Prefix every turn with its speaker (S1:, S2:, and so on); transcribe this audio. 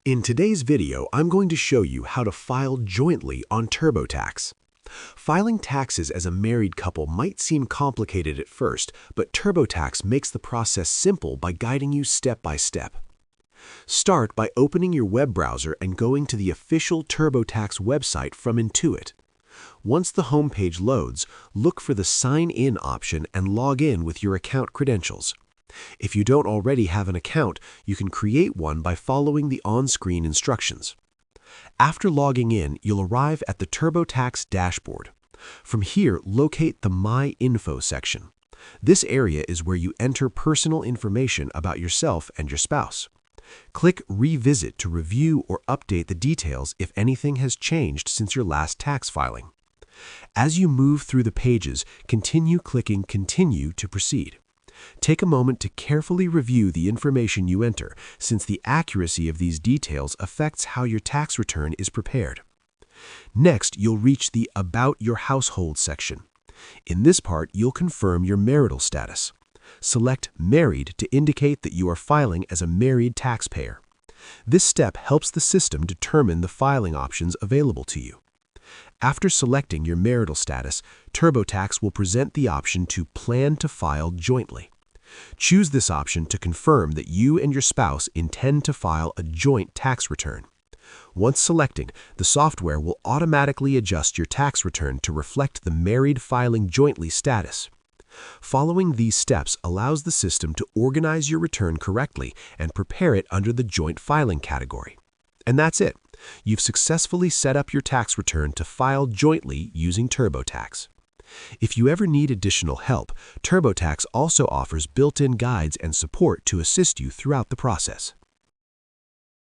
S1: In today's video, I'm going to show you how to file jointly on TurboTax. Filing taxes as a married couple might seem complicated at first, but TurboTax makes the process simple by guiding you step by step. Start by opening your web browser and going to the official TurboTax website from Intuit. Once the homepage loads, look for the Sign In option and log in with your account credentials. If you don't already have an account, you can create one by following the on-screen instructions. After logging in, you'll arrive at the TurboTax dashboard. From here, locate the My Info section. This area is where you enter personal information about yourself and your spouse. Click Revisit to review or update the details if anything has changed since your last tax filing. As you move through the pages, continue clicking Continue to proceed. Take a moment to carefully review the information you enter, since the accuracy of these details affects how your tax return is prepared. Next, you'll reach the About Your Household section. In this part, you'll confirm your marital status. Select Married to indicate that you are filing as a married taxpayer. This step helps the system determine the filing options available to you. After selecting your marital status, TurboTax will present the option to Plan to File Jointly. Choose this option to confirm that you and your spouse intend to file a joint tax return. Once selected, the software will automatically adjust your tax return to reflect the married filing jointly status. Following these steps allows the system to organize your return correctly and prepare it under the joint filing category. And that's it. You've successfully set up your tax return to file jointly using TurboTax. If you ever need additional help, TurboTax also offers built-in guides and support to assist you throughout the process.